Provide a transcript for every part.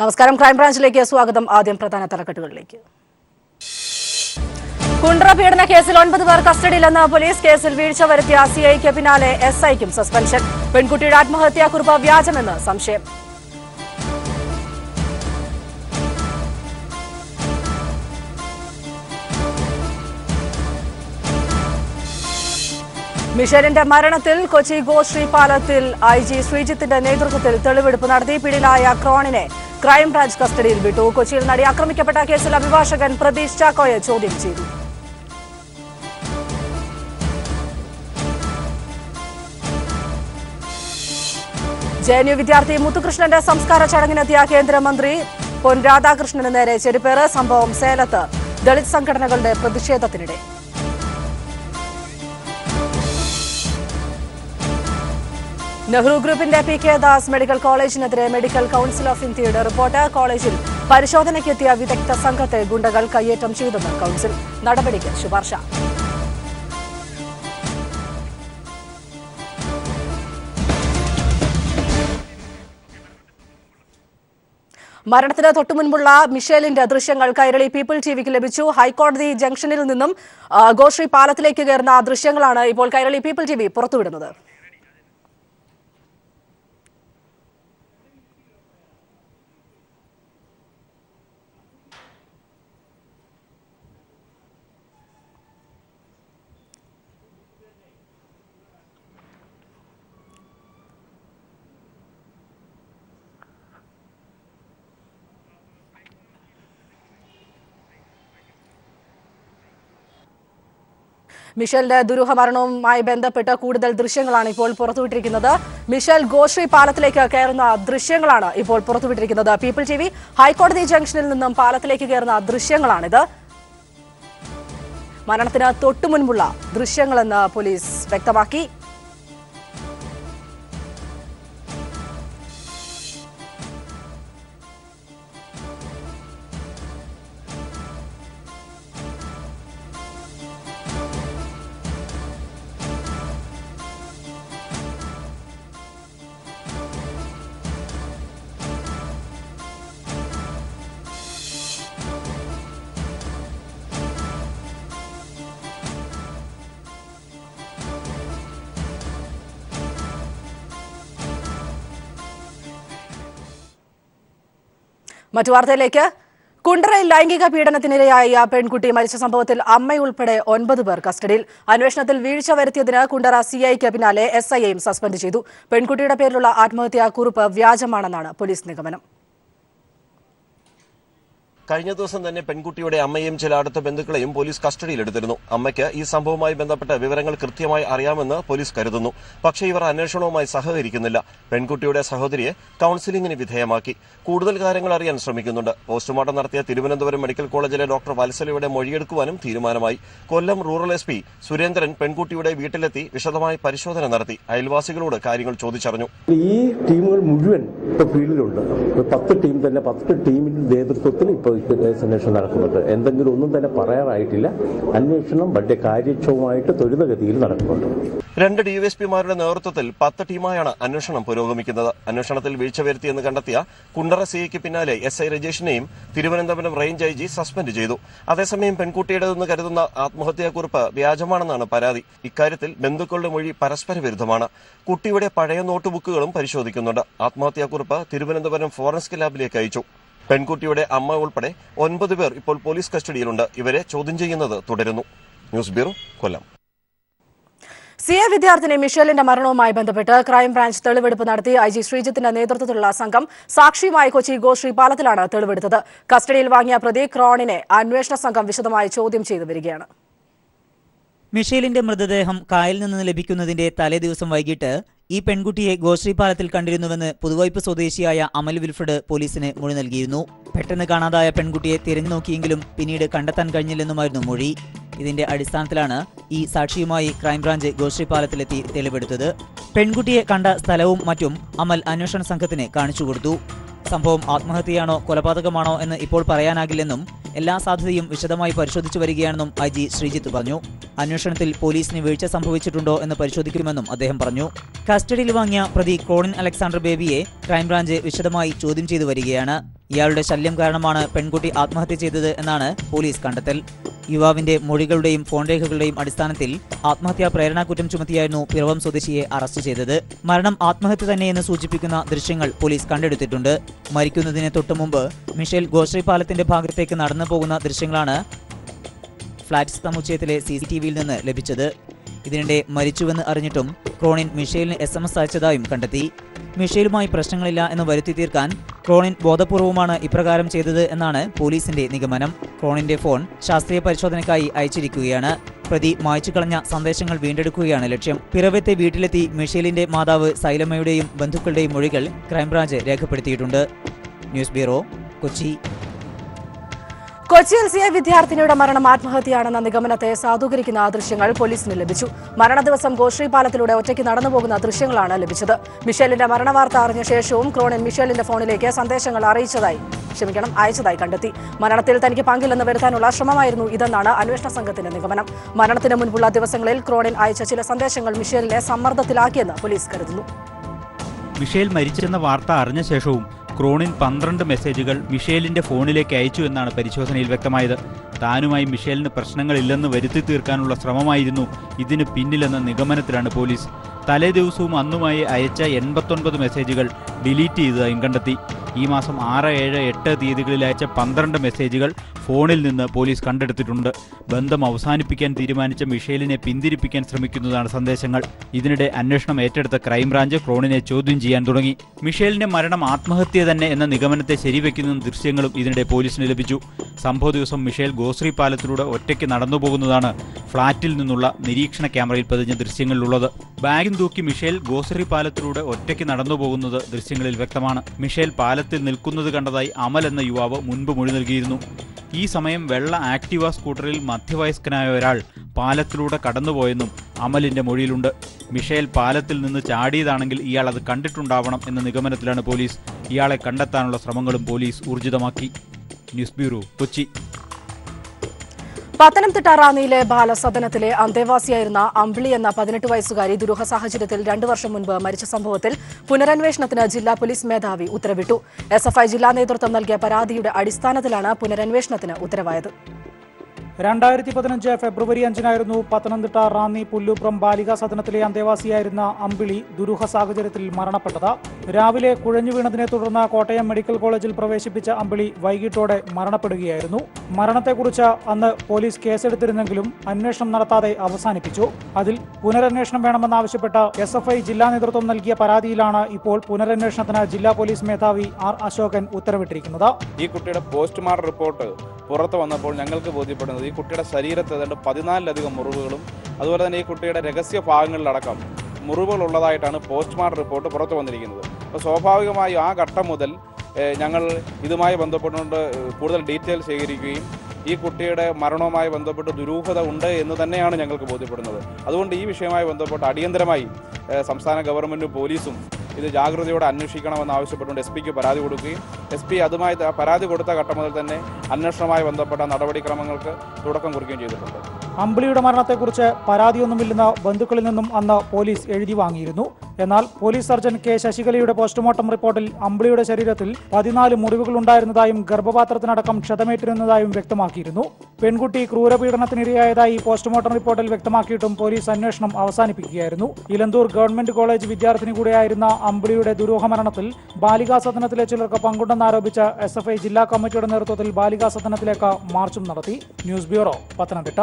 നമസ്കാരം. ക്രൈംബ്രാഞ്ചിലേക്ക് സ്വാഗതം. ആദ്യം പ്രധാന തലക്കെട്ടുകളിലേക്ക്. കുണ്ട്ര പീഡന കേസിൽ 9 പേർ കസ്റ്റഡിയിലെന്ന് പോലീസ്. കേസിൽ വീഴ്ച വരുത്തിയ സിഐക്ക് പിന്നാലെ എസ്ഐക്കും സസ്പെൻഷൻ. പെൺകുട്ടിയുടെ ആത്മഹത്യാക്കുറിപ്പ് വ്യാജമെന്ന് സംശയം. മിഷേലിന്റെ മരണത്തിൽ കൊച്ചി ഗോശ്രീ പാലത്തിൽ IG ശ്രീജിത്തിന്റെ നേതൃത്വത്തിൽ തെളിവെടുപ്പ് നടത്തി. പിടിയിലായ ക്രോണിനെ ക്രൈംബ്രാഞ്ച് കസ്റ്റഡിയിൽ വിട്ടു. കൊച്ചിയിൽ നടി ആക്രമിക്കപ്പെട്ട കേസിൽ അഭിഭാഷകൻ പ്രതീഷ് ചാക്കോയെ ചോദ്യം ചെയ്തു. JNU വിദ്യാർത്ഥി മുത്തുകൃഷ്ണന്റെ സംസ്കാര ചടങ്ങിനെത്തിയ കേന്ദ്രമന്ത്രി പൊൻ രാധാകൃഷ്ണന് നേരെ ചെരുപ്പേറ്. സംഭവം സേലത്ത് ദളിത് സംഘടനകളുടെ പ്രതിഷേധത്തിനിടെ. നെഹ്റു ഗ്രൂപ്പിന്റെ PK ദാസ് മെഡിക്കൽ കോളേജിനെതിരെ മെഡിക്കൽ കൌൺസിൽ ഓഫ് ഇന്ത്യയുടെ റിപ്പോർട്ട്. കോളേജിൽ പരിശോധനയ്ക്കെത്തിയ വിദഗ്ധ സംഘത്തെ ഗുണ്ടകൾ കയ്യേറ്റം ചെയ്തെന്ന് കൌൺസിൽ. നടപടിക്ക് ശുപാർശ. മരണത്തിന് തൊട്ടുമുൻപുള്ള മിഷേലിന്റെ ദൃശ്യങ്ങൾ കൈരളി പീപ്പിൾ TVക്ക് ലഭിച്ചു. ഹൈക്കോടതി ജംഗ്ഷനിൽ നിന്നും ഗോശ്രീ പാലത്തിലേക്ക് കയറുന്ന ദൃശ്യങ്ങളാണ് ഇപ്പോൾ കൈരളി പീപ്പിൾ TV പുറത്തുവിടുന്നത്. മിഷേലിന്റെ ദുരൂഹമരണവുമായി ബന്ധപ്പെട്ട് കൂടുതൽ ദൃശ്യങ്ങളാണ് ഇപ്പോൾ പുറത്തുവിട്ടിരിക്കുന്നത്. മിഷേൽ ഗോശ്രീ പാലത്തിലേക്ക് കയറുന്ന ദൃശ്യങ്ങളാണ് ഇപ്പോൾ പുറത്തുവിട്ടിരിക്കുന്നത്. പീപ്പിൾ TV ഹൈക്കോടതി ജംഗ്ഷനിൽ നിന്നും പാലത്തിലേക്ക് കയറുന്ന ദൃശ്യങ്ങളാണിത്. മരണത്തിന് തൊട്ടുമുൻപുള്ള ദൃശ്യങ്ങളെന്ന് പോലീസ് വ്യക്തമാക്കി. മറ്റു വാർത്തയിലേക്ക്. കുണ്ട്രയിൽ ലൈംഗിക പീഡനത്തിനിരയായ പെൺകുട്ടി മരിച്ച സംഭവത്തിൽ അമ്മയുൾപ്പെടെ 9 പേർ കസ്റ്റഡിയിൽ. അന്വേഷണത്തിൽ വീഴ്ച വരുത്തിയതിന് കുണ്ട്ര CIക്ക് പിന്നാലെ SIയെയും സസ്പെൻഡ് ചെയ്തു. പെൺകുട്ടിയുടെ പേരിലുള്ള ആത്മഹത്യാക്കുറിപ്പ് വ്യാജമാണെന്നാണ് പോലീസ് നിഗമനം. കഴിഞ്ഞ ദിവസം തന്നെ പെൺകുട്ടിയുടെ അമ്മയും ചില അടുത്ത ബന്ധുക്കളെയും പോലീസ് കസ്റ്റഡിയിലെടുത്തിരുന്നു. അമ്മയ്ക്ക് ഈ സംഭവവുമായി ബന്ധപ്പെട്ട വിവരങ്ങൾ കൃത്യമായി അറിയാമെന്ന് പോലീസ് കരുതുന്നു. പക്ഷേ ഇവർ അന്വേഷണവുമായി സഹകരിക്കുന്നില്ല. പെൺകുട്ടിയുടെ സഹോദരിയെ കൌൺസിലിംഗിന് വിധേയമാക്കി. കൂടുതൽ കാര്യങ്ങൾ അറിയാൻ ശ്രമിക്കുന്നുണ്ട്. പോസ്റ്റ്മോർട്ടം നടത്തിയ തിരുവനന്തപുരം മെഡിക്കൽ കോളേജിലെ ഡോക്ടർ വത്സലയുടെ മൊഴിയെടുക്കുവാനും തീരുമാനമായി. കൊല്ലം റൂറൽ SP സുരേന്ദ്രൻ പെൺകുട്ടിയുടെ വീട്ടിലെത്തി വിശദമായി പരിശോധന നടത്തി. അയൽവാസികളോട് കാര്യങ്ങൾ ചോദിച്ചറിഞ്ഞു. ഈ ടീമുകൾ മുഴുവൻ ഇപ്പോൾ ഫീൽഡിലുണ്ട്. 10 ടീം തന്നെ 10 ടീമിന്റെ നേതൃത്വത്തിൽ ഇപ്പോൾ അന്വേഷണം നടക്കുന്നുണ്ട്. എന്തെങ്കിലും ഒന്നും തന്നെ പറയാറായിട്ടില്ല. അന്വേഷണം വളരെ കാര്യക്ഷമമായിട്ട് ത്വരിതഗതിയിൽ നടക്കുന്നുണ്ട്. 2 DYSPമാരുടെ നേതൃത്വത്തിൽ 10 ടീമായാണ് അന്വേഷണം പുരോഗമിക്കുന്നത്. അന്വേഷണത്തിൽ വീഴ്ച വരുത്തിയെന്ന് കണ്ടെത്തിയ കുണ്ട്ര CIക്ക് പിന്നാലെ SI രജേഷിനെയും തിരുവനന്തപുരം റേഞ്ച് IG സസ്പെൻഡ് ചെയ്തു. അതേസമയം പെൺകുട്ടിയുടേതെന്ന് കരുതുന്ന ആത്മഹത്യാക്കുറിപ്പ് വ്യാജമാണെന്നാണ് പരാതി. ഇക്കാര്യത്തിൽ ബന്ധുക്കളുടെ മൊഴി പരസ്പര വിരുദ്ധമാണ്. കുട്ടിയുടെ പഴയ നോട്ട്ബുക്കുകളും പരിശോധിക്കുന്നുണ്ട്. ആത്മഹത്യാക്കുറിപ്പ് തിരുവനന്തപുരം ഫോറൻസിക് ലാബിലേക്ക് അയച്ചു. പെൺകുട്ടിയുടെ അമ്മ ഉൾപ്പെടെ 9 പേർ ഇപ്പോൾ പോലീസ് കസ്റ്റഡിയിലുണ്ട്. ഇവരെ ചോദ്യം ചെയ്യുന്നത് തുടരുന്നു. ന്യൂസ് ബ്യൂറോ, കൊല്ലം. CA വിദ്യാർത്ഥിനി മിഷേലിന്റെ മരണവുമായി ബന്ധപ്പെട്ട് ക്രൈംബ്രാഞ്ച് തെളിവെടുപ്പ് നടത്തി. IG ശ്രീജിത്തിന്റെ നേതൃത്വത്തിലുള്ള സംഘം സാക്ഷിയുമായി കൊച്ചി ഗോശ്രീ പാലത്തിലാണ് തെളിവെടുത്തത്. കസ്റ്റഡിയിൽ വാങ്ങിയ പ്രതി ക്രോണിനെ അന്വേഷണ സംഘം വിശദമായി ചോദ്യം ചെയ്തു വരികയാണ്. മിഷേലിന്റെ മൃതദേഹം കായലിൽ നിന്ന് ലഭിക്കുന്നതിന്റെ തലേദിവസം വൈകിട്ട് ഈ പെൺകുട്ടിയെ ഗോശ്രീ പാലത്തിൽ കണ്ടിരുന്നുവെന്ന് പുതുവൈപ്പ് സ്വദേശിയായ അമൽ വിൽഫ്രഡ് പോലീസിന് മൊഴി നൽകിയിരുന്നു. പെട്ടെന്ന് കാണാതായ പെൺകുട്ടിയെ തിരഞ്ഞു നോക്കിയെങ്കിലും പിന്നീട് കണ്ടെത്താൻ കഴിഞ്ഞില്ലെന്നുമായിരുന്നു മൊഴി. ഇതിന്റെ അടിസ്ഥാനത്തിലാണ് ഈ സാക്ഷിയുമായി ക്രൈംബ്രാഞ്ച് ഗോശ്രീ പാലത്തിലെത്തി തെളിവെടുത്തത്. പെൺകുട്ടിയെ കണ്ട സ്ഥലവും മറ്റും അമൽ അന്വേഷണ സംഘത്തിന് കാണിച്ചുകൊടുത്തു. സംഭവം ആത്മഹത്യയാണോ കൊലപാതകമാണോ എന്ന് ഇപ്പോൾ പറയാനാകില്ലെന്നും എല്ലാ സാധ്യതയും വിശദമായി പരിശോധിച്ചു വരികയാണെന്നും IG ശ്രീജിത്ത് പറഞ്ഞു. അന്വേഷണത്തിൽ പോലീസിന് വീഴ്ച സംഭവിച്ചിട്ടുണ്ടോ എന്ന് പരിശോധിക്കുമെന്നും അദ്ദേഹം പറഞ്ഞു. കസ്റ്റഡിയിൽ വാങ്ങിയ പ്രതി ക്രോണിൻ അലക്സാണ്ടർ ബേബിയെ ക്രൈംബ്രാഞ്ച് വിശദമായി ചോദ്യം ചെയ്തു വരികയാണ്. ഇയാളുടെ ശല്യം കാരണമാണ് പെൺകുട്ടി ആത്മഹത്യ ചെയ്തത് എന്നാണ് പോലീസ് കണ്ടെത്തൽ. യുവാവിന്റെ മൊഴികളുടെയും ഫോൺ രേഖകളുടെയും അടിസ്ഥാനത്തിൽ ആത്മഹത്യാ പ്രേരണാകുറ്റം ചുമത്തിയായിരുന്നു പിറവം സ്വദേശിയെ അറസ്റ്റ് ചെയ്തത്. മരണം ആത്മഹത്യ തന്നെയെന്ന് സൂചിപ്പിക്കുന്ന ദൃശ്യങ്ങൾ പോലീസ് കണ്ടെടുത്തിട്ടുണ്ട്. മരിക്കുന്നതിന് തൊട്ടുമുമ്പ് മിഷേൽ ഗോശ്രീ പാലത്തിന്റെ ഭാഗത്തേക്ക് നടന്നു പോകുന്ന ദൃശ്യങ്ങളാണ് ഫ്ളാറ്റ് സമുച്ചയത്തിലെ CCTVയിൽ നിന്ന് ലഭിച്ചത്. ഇതിനിടെ മരിച്ചുവെന്ന് അറിഞ്ഞിട്ടും ക്രോണിൻ മിഷേലിന് SMS അയച്ചതായും കണ്ടെത്തി. മിഷേലുമായി പ്രശ്നങ്ങളില്ല എന്ന് വരുത്തി തീർക്കാൻ ക്രോണിൻ ബോധപൂർവമാണ് ഇപ്രകാരം ചെയ്തത് എന്നാണ് പോലീസിന്റെ നിഗമനം. ക്രോണിന്റെ ഫോൺ ശാസ്ത്രീയ പരിശോധനയ്ക്കായി അയച്ചിരിക്കുകയാണ്. പ്രതി മായ്ച്ചു കളഞ്ഞ സന്ദേശങ്ങൾ വീണ്ടെടുക്കുകയാണ് ലക്ഷ്യം. പിറവത്തെ വീട്ടിലെത്തി മിഷേലിന്റെ മാതാവ് സൈലമ്മയുടെയും ബന്ധുക്കളുടെയും മൊഴികൾ ക്രൈംബ്രാഞ്ച് രേഖപ്പെടുത്തിയിട്ടുണ്ട്. News bureau, Kochi. കൊച്ചിയിൽ CI വിദ്യാർത്ഥിനിയുടെ മരണം ആത്മഹത്യയാണെന്ന നിഗമനത്തെ സാധൂകരിക്കുന്ന ദൃശ്യങ്ങൾ പോലീസിന് ലഭിച്ചു. മരണദിവസം ഗോശ്രീ പാലത്തിലൂടെ ഒറ്റയ്ക്ക് നടന്നുപോകുന്ന ദൃശ്യങ്ങളാണ് ലഭിച്ചത്. മിഷേലിന്റെ മരണവാർത്ത അറിഞ്ഞ ശേഷവും ക്രോണിൻ മിഷേലിന്റെ ഫോണിലേക്ക് സന്ദേശങ്ങൾ അയച്ചതായി കണ്ടെത്തി. മരണത്തിൽ തനിക്ക് പങ്കില്ലെന്ന് വരുത്താനുള്ള ശ്രമമായിരുന്നു ഇതെന്നാണ് അന്വേഷണ സംഘത്തിന്റെ നിഗമനം. മരണത്തിന് മുൻപുള്ള ദിവസങ്ങളിൽ ക്രോണിൻ അയച്ച ചില സന്ദേശങ്ങൾ മിഷേലിനെ സമ്മർദ്ദത്തിലാക്കിയെന്ന് പോലീസ് കരുതുന്നു. മിഷേൽ മരിച്ചെന്ന വാർത്ത അറിഞ്ഞ ശേഷവും ക്രോണിൻ 12 മെസ്സേജുകൾ മിഷേലിന്റെ ഫോണിലേക്ക് അയച്ചു എന്നാണ് പരിശോധനയിൽ വ്യക്തമായത്. താനുമായി മിഷേലിന് പ്രശ്നങ്ങളില്ലെന്ന് വരുത്തി തീർക്കാനുള്ള ശ്രമമായിരുന്നു ഇതിന് പിന്നിലെന്ന നിഗമനത്തിലാണ് പോലീസ്. തലേ ദിവസവും അന്നുമായി അയച്ച 89 മെസ്സേജുകൾ ഡിലീറ്റ് ചെയ്തതായും കണ്ടെത്തി. ഈ മാസം 6, 7, 8 തീയതികളിൽ അയച്ച 12 മെസ്സേജുകൾ ഫോണിൽ നിന്ന് പോലീസ് കണ്ടെടുത്തിട്ടുണ്ട്. ബന്ധം അവസാനിപ്പിക്കാൻ തീരുമാനിച്ച മിഷേലിനെ പിന്തിരിപ്പിക്കാൻ ശ്രമിക്കുന്നതാണ് സന്ദേശങ്ങൾ. ഇതിനിടെ അന്വേഷണം ഏറ്റെടുത്ത ക്രൈംബ്രാഞ്ച് ക്രോണിനെ ചോദ്യം ചെയ്യാൻ തുടങ്ങി. മിഷേലിന്റെ മരണം ആത്മഹത്യ തന്നെ എന്ന നിഗമനത്തെ ശരിവെക്കുന്ന ദൃശ്യങ്ങളും ഇതിനിടെ പോലീസിന് ലഭിച്ചു. സംഭവ ദിവസം മിഷേൽ ഗോശ്രീ പാലത്തിലൂടെ ഒറ്റയ്ക്ക് നടന്നുപോകുന്നതാണ് ഫ്ളാറ്റിൽ നിന്നുള്ള നിരീക്ഷണ ക്യാമറയിൽ പതിഞ്ഞ ദൃശ്യങ്ങളിലുള്ളത്. ബാഗും തൂക്കി മിഷേൽ ഗോശ്രീ പാലത്തിലൂടെ ഒറ്റയ്ക്ക് നടന്നുപോകുന്നത് ദൃശ്യങ്ങളിൽ വ്യക്തമാണ്. മിഷേൽ പാലത്തിൽ നിൽക്കുന്നത് കണ്ടതായി അമൽ എന്ന യുവാവ് മുൻപ് മൊഴി നൽകിയിരുന്നു. ഈ സമയം വെള്ള ആക്ടിവ സ്കൂട്ടറിൽ മധ്യവയസ്കനായ ഒരാൾ പാലത്തിലൂടെ കടന്നുപോയെന്നും അമലിന്റെ മൊഴിയിലുണ്ട്. മിഷേൽ പാലത്തിൽ നിന്ന് ചാടിയതാണെങ്കിൽ ഇയാൾ അത് കണ്ടിട്ടുണ്ടാവണം എന്ന നിഗമനത്തിലാണ് പോലീസ്. ഇയാളെ കണ്ടെത്താനുള്ള ശ്രമങ്ങളും പോലീസ് ഊർജിതമാക്കി. News bureau, Kochi. പത്തനംതിട്ട റാന്നിയിലെ ബാലസദനത്തിലെ അന്തേവാസിയായിരുന്ന അമ്പിളി എന്ന 18 വയസ്സുകാരി ദുരൂഹ സാഹചര്യത്തിൽ 2 വർഷം മുൻപ് മരിച്ച സംഭവത്തിൽ പുനരന്വേഷണത്തിന് ജില്ലാ പോലീസ് മേധാവി ഉത്തരവിട്ടു. SFI ജില്ലാ നേതൃത്വം നൽകിയ പരാതിയുടെ അടിസ്ഥാനത്തിലാണ് പുനരന്വേഷണത്തിന് ഉത്തരവായത്. 2015 ഫെബ്രുവരി 5-നായിരുന്നു പത്തനംതിട്ട റാന്നി പുല്ലൂപ്രം ബാലികാ സദനത്തിലെ അന്തേവാസിയായിരുന്ന അമ്പിളി ദുരൂഹ സാഹചര്യത്തിൽ മരണപ്പെട്ടത്. രാവിലെ കുഴഞ്ഞു വീണതിനെ തുടർന്ന് കോട്ടയം മെഡിക്കൽ കോളേജിൽ പ്രവേശിപ്പിച്ച അമ്പിളി വൈകിട്ടോടെ മരണപ്പെടുകയായിരുന്നു. മരണത്തെക്കുറിച്ച് അന്ന് പോലീസ് കേസെടുത്തിരുന്നെങ്കിലും അന്വേഷണം നടത്താതെ അവസാനിപ്പിച്ചു. അതിൽ പുനരന്വേഷണം വേണമെന്നാവശ്യപ്പെട്ട് SFI ജില്ലാ നേതൃത്വം നൽകിയ പരാതിയിലാണ് ഇപ്പോൾ പുനരന്വേഷണത്തിന് ജില്ലാ പോലീസ് മേധാവി R. അശോകൻ ഉത്തരവിട്ടിരിക്കുന്നത്. ഈ കുട്ടിയുടെ പോസ്റ്റ്മോർട്ടം റിപ്പോർട്ട് പുറത്തു വന്നപ്പോൾ ഞങ്ങൾക്ക് ബോധ്യപ്പെടുന്നത് ഈ കുട്ടിയുടെ ശരീരത്തിൽ ഏതാണ്ട് 14ലധികം മുറിവുകളും അതുപോലെ തന്നെ ഈ കുട്ടിയുടെ രഹസ്യ ഭാഗങ്ങളിലടക്കം മുറിവുകൾ ഉള്ളതായിട്ടാണ് പോസ്റ്റ്മോർട്ടം റിപ്പോർട്ട് പുറത്തു വന്നിരിക്കുന്നത്. അപ്പോൾ സ്വാഭാവികമായും ആ ഘട്ടം മുതൽ ഞങ്ങൾ ഇതുമായി ബന്ധപ്പെട്ടുകൊണ്ട് കൂടുതൽ ഡീറ്റെയിൽ ശേഖരിക്കുകയും ഈ കുട്ടിയുടെ മരണവുമായി ബന്ധപ്പെട്ട് ദുരൂഹത ഉണ്ട് എന്ന് തന്നെയാണ് ഞങ്ങൾക്ക് ബോധ്യപ്പെടുന്നത്. അതുകൊണ്ട് ഈ വിഷയവുമായി ബന്ധപ്പെട്ട് അടിയന്തരമായി സംസ്ഥാന ഗവൺമെൻറ്റും പോലീസും ഇത് ജാഗ്രതയോടെ അന്വേഷിക്കണമെന്ന് ആവശ്യപ്പെട്ടുകൊണ്ട് SP പരാതി കൊടുക്കുകയും SP അതുമായി പരാതി കൊടുത്ത ഘട്ടം മുതൽ തന്നെ അന്വേഷണവുമായി ബന്ധപ്പെട്ട നടപടിക്രമങ്ങൾക്ക് തുടക്കം കുറിക്കുകയും ചെയ്തിട്ടുണ്ട്. അമ്പിളിയുടെ മരണത്തെക്കുറിച്ച് പരാതിയൊന്നുമില്ലെന്ന് ബന്ധുക്കളിൽ നിന്നും അന്ന് പോലീസ് എഴുതി വാങ്ങിയിരുന്നു. എന്നാൽ പോലീസ് സർജൻ K. ശശികലയുടെ പോസ്റ്റ്മോർട്ടം റിപ്പോർട്ടിൽ അമ്പിളിയുടെ ശരീരത്തിൽ 14 മുറിവുകൾ ഉണ്ടായിരുന്നതായും ഗർഭപാത്രത്തിനടക്കം ക്ഷതമേറ്റിരുന്നതായും വ്യക്തമാക്കിയിരുന്നു. പെൺകുട്ടി ക്രൂരപീഡനത്തിനിരയായതായി പോസ്റ്റ്മോർട്ടം റിപ്പോർട്ടിൽ വ്യക്തമാക്കിയിട്ടും പോലീസ് അന്വേഷണം അവസാനിപ്പിക്കുകയായിരുന്നു. ഇലന്തൂർ ഗവൺമെന്റ് കോളേജ് വിദ്യാർത്ഥിനി കൂടിയായിരുന്ന അമ്പിളിയുടെ ദുരൂഹ മരണത്തിൽ ബാലികാ സദനത്തിലെ ചിലർക്ക് പങ്കുണ്ടെന്നാരോപിച്ച് SFI ജില്ലാ കമ്മിറ്റിയുടെ നേതൃത്വത്തിൽ ബാലികാ സദനത്തിലേക്ക് മാർച്ചും നടത്തി. News bureau, Pathanamthitta.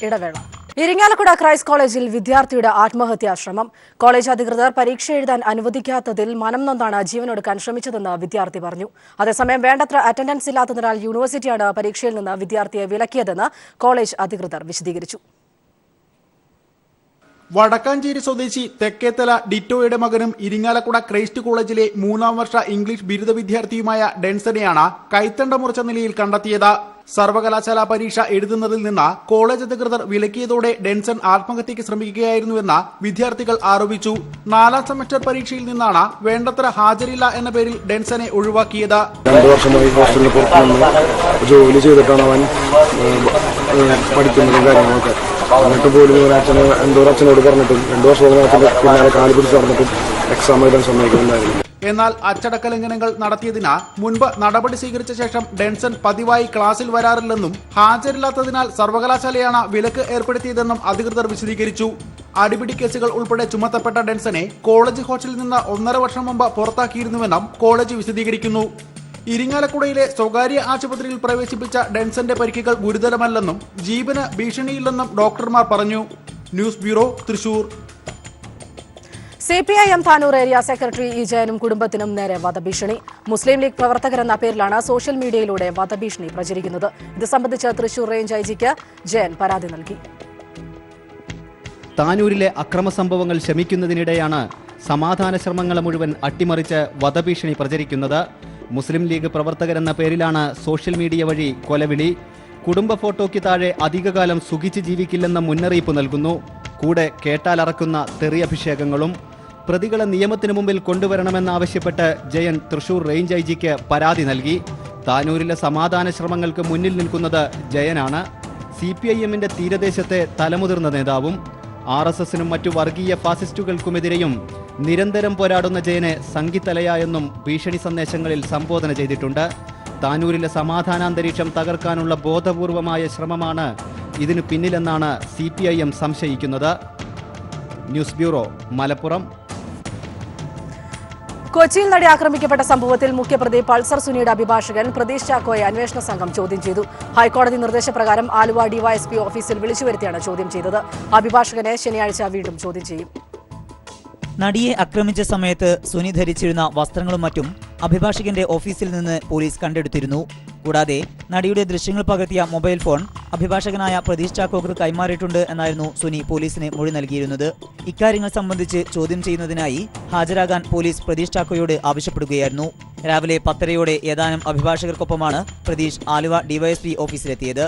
ഇടവേള. ഇരിങ്ങാലക്കുട ക്രൈസ്റ്റ് കോളേജിൽ വിദ്യാർത്ഥിയുടെ ആത്മഹത്യാശ്രമം. കോളേജ് അധികൃതർ പരീക്ഷ എഴുതാൻ അനുവദിക്കാത്തതിൽ മനം നൊന്താണ് ജീവനൊടുക്കാൻ ശ്രമിച്ചതെന്ന് വിദ്യാർത്ഥി പറഞ്ഞു. അതേസമയം വേണ്ടത്ര അറ്റൻഡൻസ് ഇല്ലാത്തതിനാൽ യൂണിവേഴ്സിറ്റിയാണ് പരീക്ഷയിൽ നിന്ന് വിദ്യാർത്ഥിയെ വിലക്കിയതെന്ന് കോളേജ് അധികൃതർ വിശദീകരിച്ചു. വടക്കാഞ്ചേരി സ്വദേശി തെക്കേത്തല ഡിറ്റോയുടെ മകനും ഇരിങ്ങാലക്കുട ക്രൈസ്റ്റ് കോളേജിലെ 3ാം വർഷ ഇംഗ്ലീഷ് ബിരുദ വിദ്യാർത്ഥിയുമായ ഡെൻസനെയാണ് കൈത്തണ്ട മുറിച്ച നിലയിൽ കണ്ടെത്തിയത്. സർവകലാശാല പരീക്ഷ എഴുതുന്നതിൽ നിന്ന് കോളേജ് അധികൃതർ വിലക്കിയതോടെ ഡെൻസൺ ആത്മഹത്യയ്ക്ക് ശ്രമിക്കുകയായിരുന്നുവെന്ന് വിദ്യാർത്ഥികൾ ആരോപിച്ചു. 4ാം സെമസ്റ്റർ പരീക്ഷയിൽ നിന്നാണ് വേണ്ടത്ര ഹാജരില്ല എന്ന പേരിൽ ഡെൻസനെ ഒഴിവാക്കിയത്. 2 വർഷമായി ഹോസ്റ്റലിന് പുറത്തുനിന്ന് ജോലി ചെയ്തിട്ടാണ് അവൻ പഠിക്കുന്നതും കാര്യങ്ങളൊക്കെ. എന്നിട്ട് പോലും അച്ഛനോട് പറഞ്ഞിട്ടും 2 വർഷത്തോളം പിന്നാലെ കാല് പിടിച്ച് നടന്നിട്ടും എക്സാം എഴുതാൻ സമ്മതിക്കുന്നുണ്ടായിരുന്നു. എന്നാൽ അച്ചടക്ക ലംഘനങ്ങൾ നടത്തിയതിനാൽ മുൻപ് നടപടി സ്വീകരിച്ച ശേഷം ഡെൻസൺ പതിവായി ക്ലാസ്സിൽ വരാറില്ലെന്നും ഹാജരില്ലാത്തതിനാൽ സർവകലാശാലയാണ് വിലക്ക് ഏർപ്പെടുത്തിയതെന്നും അധികൃതർ വിശദീകരിച്ചു. അടിപിടി കേസുകൾ ഉൾപ്പെടെ ചുമത്തപ്പെട്ട ഡെൻസനെ കോളേജ് ഹോസ്റ്റലിൽ നിന്ന് 1.5 വർഷം മുമ്പ് പുറത്താക്കിയിരുന്നുവെന്നും കോളേജ് വിശദീകരിക്കുന്നു. ഇരിങ്ങാലക്കുടയിലെ സ്വകാര്യ ആശുപത്രിയിൽ പ്രവേശിപ്പിച്ച ഡെൻസന്റെ പരിക്കുകൾ ഗുരുതരമല്ലെന്നും ജീവന് ഭീഷണിയില്ലെന്നും ഡോക്ടർമാർ പറഞ്ഞു. News bureau, Thrissur. CPIM Tanur area secretary E ജയനും കുടുംബത്തിനും നേരെ വധഭീഷണി. മുസ്ലിം ലീഗ് പ്രവർത്തകരെന്ന പേരിലാണ് സോഷ്യൽ മീഡിയയിലൂടെ വധഭീഷണി പ്രചരിക്കുന്നത്. ഇത് സംബന്ധിച്ച് തൃശൂർ റേഞ്ച് ഐജിക്ക് ജയൻ പരാതി നൽകി. താനൂരിലെ അക്രമ സംഭവങ്ങൾ ശമിക്കുന്നതിനിടെയാണ് സമാധാന ശ്രമങ്ങളെ മുഴുവൻ അട്ടിമറിച്ച് വധഭീഷണി പ്രചരിക്കുന്നത്. മുസ്ലിം ലീഗ് പ്രവർത്തകരെന്ന പേരിലാണ് സോഷ്യൽ മീഡിയ വഴി കൊലവിളി. കുടുംബ ഫോട്ടോയ്ക്ക് താഴെ അധികകാലം സുഖിച്ച് ജീവിക്കില്ലെന്ന മുന്നറിയിപ്പ് നൽകുന്നു. കൂടെ കേട്ടാലറക്കുന്ന തെറിയഭിഷേകങ്ങളും. പ്രതികളെ നിയമത്തിനു മുമ്പിൽ കൊണ്ടുവരണമെന്നാവശ്യപ്പെട്ട് ജയൻ തൃശൂർ റേഞ്ച് ഐജിക്ക് പരാതി നൽകി. താനൂരിലെ സമാധാന ശ്രമങ്ങൾക്ക് മുന്നിൽ നിൽക്കുന്നത് ജയനാണ്. CPIMന്റെ തീരദേശത്തെ തലമുതിർന്ന നേതാവും. RSSനും മറ്റു വർഗീയ ഫാസിസ്റ്റുകൾക്കുമെതിരെയും നിരന്തരം പോരാടുന്ന ജയനെ സംഘിത്തലയായെന്നും ഭീഷണി സന്ദേശങ്ങളിൽ സംബോധന ചെയ്തിട്ടുണ്ട്. താനൂരിലെ സമാധാനാന്തരീക്ഷം തകർക്കാനുള്ള ബോധപൂർവമായ ശ്രമമാണ് ഇതിനു പിന്നിലെന്നാണ് CPIM സംശയിക്കുന്നത്. News bureau, Malappuram. കൊച്ചിയിൽ നടി ആക്രമിക്കപ്പെട്ട സംഭവത്തിൽ മുഖ്യപ്രതി പൾസർ സുനിയുടെ അഭിഭാഷകൻ പ്രതീഷ് ചാക്കോയെ അന്വേഷണ സംഘം ചോദ്യം ചെയ്തു. ഹൈക്കോടതി നിർദ്ദേശപ്രകാരം ആലുവ ഡിവൈഎസ്പി ഓഫീസിൽ വിളിച്ചുവരുത്തിയാണ് ചോദ്യം ചെയ്തത്. അഭിഭാഷകനെ ശനിയാഴ്ച വീണ്ടും ചോദ്യം ചെയ്യും. നടിയെ ആക്രമിച്ച സമയത്ത് സുനി ധരിച്ചിരുന്ന വസ്ത്രങ്ങളും മറ്റും അഭിഭാഷകന്റെ ഓഫീസിൽ നിന്ന് പോലീസ് കണ്ടെടുത്തിരുന്നു. കൂടാതെ നടിയുടെ ദൃശ്യങ്ങൾ പകർത്തിയ മൊബൈൽ ഫോൺ അഭിഭാഷകനായ പ്രതീഷ് ചാക്കോക്ക് കൈമാറിയിട്ടുണ്ട് എന്നായിരുന്നു സുനി പോലീസിന് മൊഴി നൽകിയിരുന്നത്. ഇക്കാര്യങ്ങൾ സംബന്ധിച്ച് ചോദ്യം ചെയ്യുന്നതിനായി ഹാജരാകാൻ പോലീസ് പ്രതീഷ് ചാക്കോയോട് ആവശ്യപ്പെടുകയായിരുന്നു. രാവിലെ 10:30 ഏതാനും അഭിഭാഷകർക്കൊപ്പമാണ് പ്രതീഷ് ആലുവ ഡിവൈഎസ്പി ഓഫീസിലെത്തിയത്.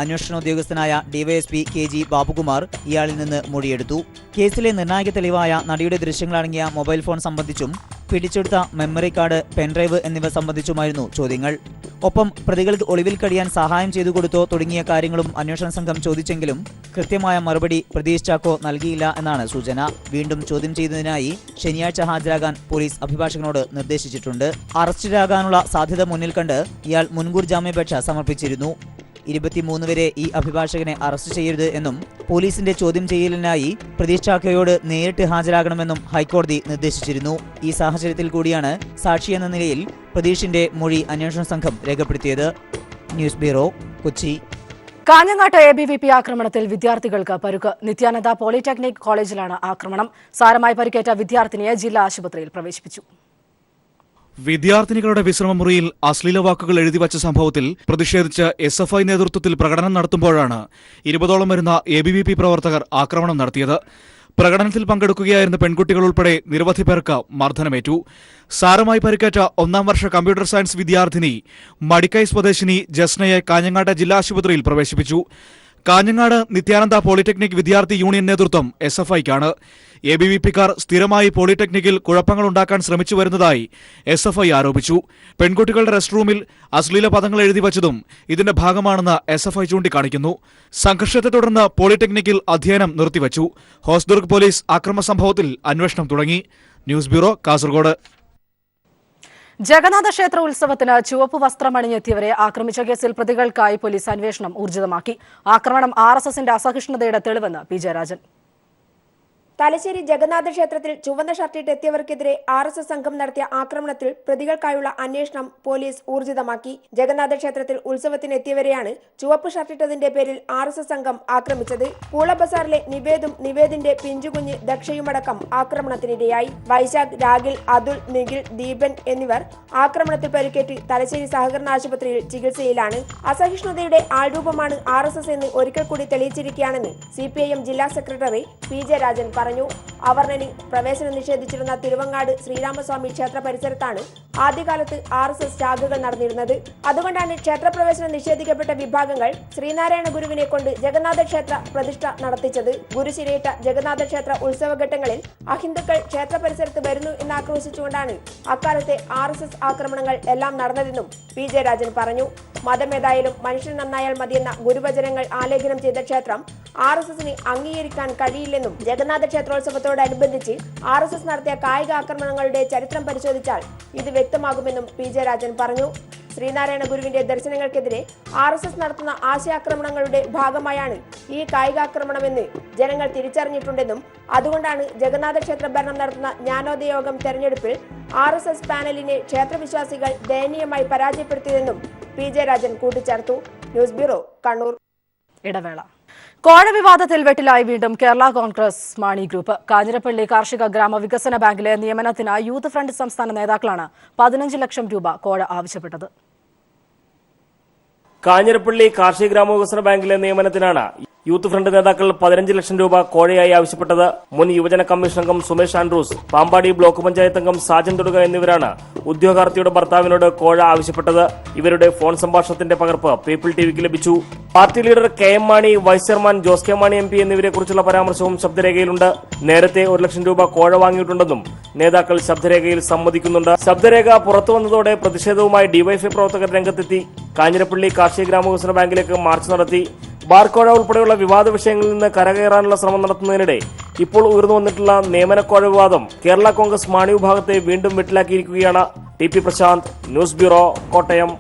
അന്വേഷണ ഉദ്യോഗസ്ഥനായ ഡിവൈഎസ്പി KG ബാബുകുമാർ ഇയാളിൽ നിന്ന് മൊഴിയെടുത്തു. കേസിലെ നിർണായക തെളിവായ നടിയുടെ ദൃശ്യങ്ങളടങ്ങിയ മൊബൈൽ ഫോൺ സംബന്ധിച്ചും പിടിച്ചെടുത്ത മെമ്മറി കാർഡ്, പെൻഡ്രൈവ് എന്നിവ സംബന്ധിച്ചുമായിരുന്നു ചോദ്യങ്ങൾ. ഒപ്പം പ്രതികൾക്ക് ഒളിവിൽ കഴിയാൻ സഹായം ചെയ്തു കൊടുത്തോ തുടങ്ങിയ കാര്യങ്ങളും അന്വേഷണ സംഘം ചോദിച്ചെങ്കിലും കൃത്യമായ മറുപടി പ്രതീഷ് ചാക്കോ നൽകിയില്ല എന്നാണ് സൂചന. വീണ്ടും ചോദ്യം ചെയ്യുന്നതിനായി ശനിയാഴ്ച ഹാജരാകാൻ പോലീസ് അഭിഭാഷകനോട് നിർദ്ദേശിച്ചിട്ടുണ്ട്. അറസ്റ്റിലാകാനുള്ള സാധ്യത മുന്നിൽ കണ്ട് ഇയാൾ മുൻകൂർ ജാമ്യാപേക്ഷ സമർപ്പിച്ചിരുന്നു. 23 വരെ ഈ അഭിഭാഷകനെ അറസ്റ്റ് ചെയ്യരുത് എന്നും പോലീസിന്റെ ചോദ്യം ചെയ്യലിനായി പ്രതീഷ് ചാക്കോയോട് നേരിട്ട് ഹാജരാകണമെന്നും ഹൈക്കോടതി നിർദ്ദേശിച്ചിരുന്നു. ഈ സാഹചര്യത്തിൽ കൂടിയാണ് സാക്ഷി എന്ന നിലയിൽ പ്രതീഷിന്റെ മൊഴി അന്വേഷണ സംഘം രേഖപ്പെടുത്തിയത്. News bureau, Kochi. കാഞ്ഞങ്ങാട്ട് ABVP ആക്രമണത്തിൽ വിദ്യാർത്ഥികൾക്ക് പരുക്ക്. നിത്യാനന്ദ പോളിടെക്നിക് കോളേജിലാണ് ആക്രമണം. സാരമായി പരിക്കേറ്റ വിദ്യാർത്ഥിനിയെ ജില്ലാ ആശുപത്രിയിൽ പ്രവേശിപ്പിച്ചു. വിദ്യാർത്ഥിനികളുടെ വിശ്രമമുറിയിൽ അശ്ലീല വാക്കുകൾ എഴുതിവച്ച സംഭവത്തിൽ പ്രതിഷേധിച്ച് SFI നേതൃത്വത്തിൽ പ്രകടനം നടത്തുമ്പോഴാണ് 20ഓളം വരുന്ന ABVP പ്രവർത്തകർ ആക്രമണം നടത്തിയത്. പ്രകടനത്തിൽ പങ്കെടുക്കുകയായിരുന്ന പെൺകുട്ടികൾ ഉൾപ്പെടെ നിരവധി പേർക്ക് മർദ്ദനമേറ്റു. സാരമായി പരിക്കേറ്റ 1ാം വർഷ കമ്പ്യൂട്ടർ സയൻസ് വിദ്യാർത്ഥിനി മടിക്കൈ സ്വദേശിനി ജസ്നയെ കാഞ്ഞങ്ങാട് ജില്ലാ ആശുപത്രിയിൽ പ്രവേശിപ്പിച്ചു. കാഞ്ഞങ്ങാട് നിത്യാനന്ദ പോളിടെക്നിക് വിദ്യാർത്ഥി യൂണിയൻ നേതൃത്വം SFIക്കാണ്. ABVPക്കാർ സ്ഥിരമായി പോളിടെക്നിക്കിൽ കുഴപ്പങ്ങളുണ്ടാക്കാൻ ശ്രമിച്ചു വരുന്നതായി SFI ആരോപിച്ചു. പെൺകുട്ടികളുടെ റെസ്റ്റ് റൂമിൽ അശ്ലീല പദങ്ങൾ എഴുതിവച്ചതും ഇതിന്റെ ഭാഗമാണെന്ന് SFI ചൂണ്ടിക്കാണിക്കുന്നു. സംഘർഷത്തെ തുടർന്ന് പോളിടെക്നിക്കിൽ അധ്യയനം നിർത്തിവച്ചു. ഹോസ്ദുർഗ് പോലീസ് അക്രമ സംഭവത്തിൽ അന്വേഷണം തുടങ്ങി. News bureau, Kasaragod. ജഗന്നാഥ ക്ഷേത്ര ഉത്സവത്തിന് ചുവപ്പ് വസ്ത്രമണിഞ്ഞെത്തിയവരെ ആക്രമിച്ച കേസിൽ പ്രതികൾക്കായി പോലീസ് അന്വേഷണം ഊർജിതമാക്കി. ആക്രമണം RSSന്റെ അസഹിഷ്ണുതയുടെ തെളിവെന്ന് P. ജയരാജൻ. തലശ്ശേരി ജഗന്നാഥ ക്ഷേത്രത്തിൽ ചുവന്ന ഷർട്ടിട്ട് എത്തിയവർക്കെതിരെ RSS സംഘം നടത്തിയ ആക്രമണത്തിൽ പ്രതികൾക്കായുള്ള അന്വേഷണം പോലീസ് ഊർജിതമാക്കി. ജഗന്നാഥ ക്ഷേത്രത്തിൽ ഉത്സവത്തിനെത്തിയവരെയാണ് ചുവപ്പ് ഷർട്ടിട്ടതിന്റെ പേരിൽ RSS സംഘം ആക്രമിച്ചത്. പൂള ബസാറിലെ നിവേദിന്റെ പിഞ്ചുകുഞ്ഞ് ദക്ഷയുമടക്കം ആക്രമണത്തിനിരയായി. വൈശാഖ്, രാഗിൽ, അതുൽ, നിഖിൽ, ദീപൻ എന്നിവർ ആക്രമണത്തിൽ പരിക്കേറ്റ് തലശ്ശേരി സഹകരണ ആശുപത്രിയിൽ ചികിത്സയിലാണ്. അസഹിഷ്ണുതയുടെ ആൾരൂപമാണ് RSS എന്ന് ഒരിക്കൽ കൂടി തെളിയിച്ചിരിക്കുകയാണെന്ന് CPIM ജില്ലാ സെക്രട്ടറി P. ജയരാജൻ പറഞ്ഞു. അവർണന് പ്രവേശനം നിഷേധിച്ചിരുന്ന തിരുവങ്ങാട് ശ്രീരാമസ്വാമി ക്ഷേത്ര പരിസരത്താണ് ആദ്യകാലത്ത് RSS ശാഖകൾ നടന്നിരുന്നത്. അതുകൊണ്ടാണ് ക്ഷേത്രപ്രവേശനം നിഷേധിക്കപ്പെട്ട വിഭാഗങ്ങൾ ശ്രീനാരായണ ഗുരുവിനെ കൊണ്ട് ജഗന്നാഥ ക്ഷേത്ര പ്രതിഷ്ഠ നടത്തിച്ചത്. ഗുരുശിരയിട്ട ജഗന്നാഥ ക്ഷേത്ര ഉത്സവഘട്ടങ്ങളിൽ അഹിന്ദുക്കൾ ക്ഷേത്ര പരിസരത്ത് വരുന്നു എന്നാക്രോശിച്ചുകൊണ്ടാണ് അക്കാലത്തെ RSS ആക്രമണങ്ങൾ എല്ലാം നടന്നതെന്നും PJ രാജൻ പറഞ്ഞു. മതമേതായാലും മനുഷ്യൻ നന്നായാൽ മതിയെന്ന ഗുരുവചനങ്ങൾ ആലേഖനം ചെയ്ത ക്ഷേത്രം RSSന് അംഗീകരിക്കാൻ കഴിയില്ലെന്നും ജഗന്നാഥ ക്ഷേത്രോത്സവത്തോടനുബന്ധിച്ച് RSS നടത്തിയ കായിക ആക്രമണങ്ങളുടെ ചരിത്രം പരിശോധിച്ചാൽ ഇത് വ്യക്തമാകുമെന്നും PJ രാജൻ പറഞ്ഞു. ശ്രീനാരായണ ഗുരുവിന്റെ ദർശനങ്ങൾക്കെതിരെ RSS നടത്തുന്ന ആശയാക്രമണങ്ങളുടെ ഭാഗമായാണ് ഈ കായികാക്രമണമെന്ന് ജനങ്ങൾ തിരിച്ചറിഞ്ഞിട്ടുണ്ടെന്നും അതുകൊണ്ടാണ് ജഗന്നാഥ ക്ഷേത്ര ഭരണം നടത്തുന്ന ജ്ഞാനോദയ യോഗം തെരഞ്ഞെടുപ്പിൽ RSS പാനലിനെ ക്ഷേത്രവിശ്വാസികൾ ദയനീയമായി പരാജയപ്പെടുത്തിയതെന്നും PJ രാജൻ കൂട്ടിച്ചേർത്തു. News bureau, Kannur. ഇടവേള. കോഴ വിവാദത്തിൽ വെട്ടിലായി വീണ്ടും കേരള കോൺഗ്രസ് മാണി ഗ്രൂപ്പ്. കാഞ്ഞിരപ്പള്ളി കാർഷിക ഗ്രാമവികസന ബാങ്കിലെ നിയമനത്തിന് യൂത്ത് ഫ്രണ്ട് സംസ്ഥാന നേതാക്കളാണ് 15 ലക്ഷം രൂപ കോഴ ആവശ്യപ്പെട്ടത്. കാഞ്ഞിരപ്പള്ളി കാർഷിക ഗ്രാമവികസന ബാങ്കിലെ നിയമനത്തിനാണ് യൂത്ത് ഫ്രണ്ട് നേതാക്കൾ 15 ലക്ഷം രൂപ കോഴയായി ആവശ്യപ്പെട്ടത്. മുൻ യുവജന കമ്മീഷൻ അംഗം സുമേഷ് ആൻഡ്രൂസ്, പാമ്പാടി ബ്ലോക്ക് പഞ്ചായത്ത് അംഗം സാജൻ തൊടുക എന്നിവരാണ് ഉദ്യോഗാർത്ഥിയുടെ ഭർത്താവിനോട് കോഴ ആവശ്യപ്പെട്ടത്. ഇവരുടെ ഫോൺ സംഭാഷണത്തിന്റെ പകർപ്പ് പീപ്പിൾ ടിവിക്ക് ലഭിച്ചു. Party leader KM Mani, vice chairman Jose K Mani MP എന്നിവരെ കുറിച്ചുള്ള പരാമർശവും ശബ്ദരേഖയിലുണ്ട്. നേരത്തെ 1 ലക്ഷം രൂപ കോഴ വാങ്ങിയിട്ടുണ്ടെന്നും നേതാക്കൾ ശബ്ദരേഖയിൽ സമ്മതിക്കുന്നുണ്ട്. ശബ്ദരേഖ പുറത്തുവന്നതോടെ പ്രതിഷേധവുമായി ഡിവൈഎഫ്ഐ പ്രവർത്തകർ രംഗത്തെത്തി. കാഞ്ഞിരപ്പള്ളി കാർഷിക ഗ്രാമവികസന ബാങ്കിലേക്ക് മാർച്ച് നടത്തി. ബാർക്കോഴ ഉൾപ്പെടെയുള്ള വിവാദ വിഷയങ്ങളിൽ നിന്ന് കരകയറാനുള്ള ശ്രമം നടത്തുന്നതിനിടെ ഇപ്പോൾ ഉയർന്നു വന്നിട്ടുള്ള നിയമനക്കോഴ വിവാദം കേരള കോൺഗ്രസ് മാണി വിഭാഗത്തെ വീണ്ടും വെട്ടിലാക്കിയിരിക്കുകയാണ്. TP Prashanth, news bureau, Kottayam.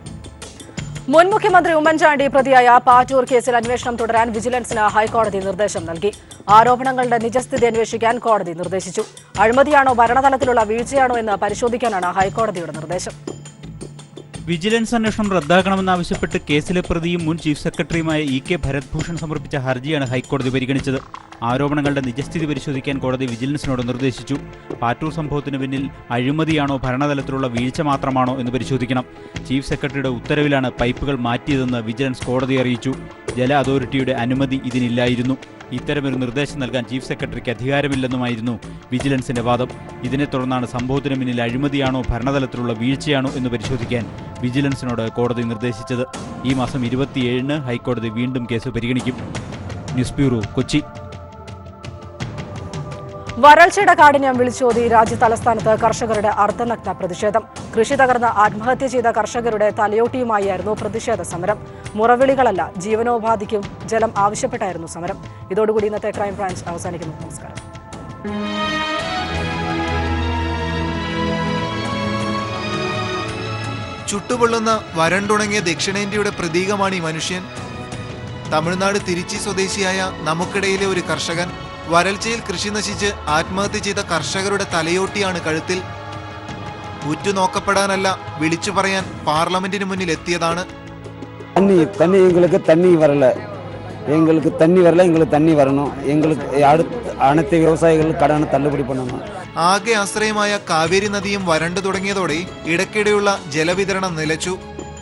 മുൻ മുഖ്യമന്ത്രി ഉമ്മൻചാണ്ടി പ്രതിയായ പാറ്റൂർ കേസിൽ അന്വേഷണം തുടരാൻ വിജിലൻസിന് ഹൈക്കോടതി നിർദ്ദേശം നൽകി. ആരോപണങ്ങളുടെ നിജസ്ഥിതി അന്വേഷിക്കാൻ കോടതി നിർദ്ദേശിച്ചു. അഴിമതിയാണോ ഭരണതലത്തിലുള്ള വീഴ്ചയാണോ എന്ന് പരിശോധിക്കാനാണ് ഹൈക്കോടതിയുടെ നിർദ്ദേശം. വിജിലൻസ് അന്വേഷണം റദ്ദാക്കണമെന്നാവശ്യപ്പെട്ട് കേസിലെ പ്രതിയും മുൻ ചീഫ് സെക്രട്ടറിയുമായ EK ഭരത്ഭൂഷൺ സമർപ്പിച്ച ഹർജിയാണ് ഹൈക്കോടതി പരിഗണിച്ചത്. ആരോപണങ്ങളുടെ നിജസ്ഥിതി പരിശോധിക്കാൻ കോടതി വിജിലൻസിനോട് നിർദ്ദേശിച്ചു. പാറ്റൂർ സംഭവത്തിന് പിന്നിൽ അഴിമതിയാണോ ഭരണതലത്തിലുള്ള വീഴ്ച മാത്രമാണോ എന്ന് പരിശോധിക്കണം. ചീഫ് സെക്രട്ടറിയുടെ ഉത്തരവിലാണ് പൈപ്പുകൾ മാറ്റിയതെന്ന് വിജിലൻസ് കോടതിയെ അറിയിച്ചു. ജല അതോറിറ്റിയുടെ അനുമതി ഇതിനില്ലായിരുന്നു. ഇത്തരമൊരു നിർദ്ദേശം നൽകാൻ ചീഫ് സെക്രട്ടറിക്ക് അധികാരമില്ലെന്നുമായിരുന്നു വിജിലൻസിന്റെ വാദം. ഇതിനെ തുടർന്നാണ് സംഭവത്തിന് പിന്നിൽ അഴിമതിയാണോ ഭരണതലത്തിലുള്ള വീഴ്ചയാണോ എന്ന് പരിശോധിക്കാൻ വിജിലൻസിനോട് കോടതി നിർദ്ദേശിച്ചത്. ഈ മാസം 27-ന് ഹൈക്കോടതി വീണ്ടും കേസ് പരിഗണിക്കും. News bureau, Kochi. വരൾച്ചയുടെ കാഠിന്യം വിളിച്ചോതി രാജ്യ തലസ്ഥാനത്ത് കർഷകരുടെ അർദ്ധനഗ്ന പ്രതിഷേധം. കൃഷി തകർന്ന് ആത്മഹത്യ ചെയ്ത കർഷകരുടെ തലയോട്ടിയുമായിരുന്നു പ്രതിഷേധ സമരം. മുറവിളികളല്ല, ജീവനോപാധിക്കും ജലം ആവശ്യപ്പെട്ടായിരുന്നു സമരം. ഇതോടുകൂടി ഇന്നത്തെ ക്രൈം ബ്രാഞ്ച് അവസാനിക്കുന്നു. നമസ്കാരം. ചുട്ടുപൊള്ളുന്ന വരണ്ടുണങ്ങിയ ദക്ഷിണേന്ത്യയുടെ പ്രതീകമാണ് ഈ മനുഷ്യൻ. തമിഴ്നാട് തിരുച്ചി സ്വദേശിയായ നമുക്കിടയിലെ ഒരു കർഷകൻ വരൾച്ചയിൽ കൃഷി നശിച്ച് ആത്മഹത്യ ചെയ്ത കർഷകരുടെ തലയോട്ടിയാണ് കഴുത്തിൽ. ഉറ്റുനോക്കപ്പെടാനല്ല, വിളിച്ചു പറയാൻ പാർലമെന്റിന് മുന്നിൽ എത്തിയതാണ്. எங்களுக்கு தண்ணி வரல, எங்களுக்கு தண்ணி வரணும், எங்களுக்கு அனைத்து விவசாயிகளும் கடனை தள்ளுபடி பண்ணணும். ആകെ ആശ്രയമായ കാവേരി നദിയും വരണ്ടു തുടങ്ങിയതോടെ ഇടയ്ക്കിടെയുള്ള ജലവിതരണം നിലച്ചു.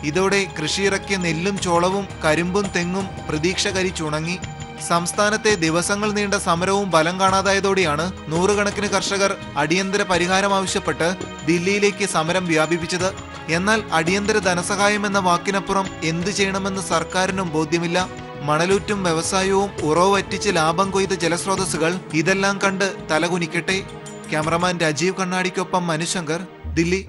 ഇതോടെ കൃഷിയിറക്കിയ നെല്ലും ചോളവും കരിമ്പും തെങ്ങും പ്രതീക്ഷ കരിച്ചുണങ്ങി. സംസ്ഥാനത്തെ ദിവസങ്ങൾ നീണ്ട സമരവും ഫലം കാണാതായതോടെയാണ് നൂറുകണക്കിന് കർഷകർ അടിയന്തര പരിഹാരം ആവശ്യപ്പെട്ട് ദില്ലിയിലേക്ക് സമരം വ്യാപിപ്പിച്ചത്. എന്നാൽ അടിയന്തര ധനസഹായം എന്ന വാക്കിനപ്പുറം എന്തു ചെയ്യണമെന്ന് സർക്കാരിനും ബോധ്യമില്ല. മണലൂറ്റും വ്യവസായവും ഉറവ് വറ്റിച്ച് ലാഭം കൊയ്ത ജലസ്രോതസ്സുകൾ ഇതെല്ലാം കണ്ട് തലകുനിക്കട്ടെ. ക്യാമറമാൻ രാജീവ് കണ്ണാടിക്കൊപ്പം മനുശങ്കർ, ദില്ലി.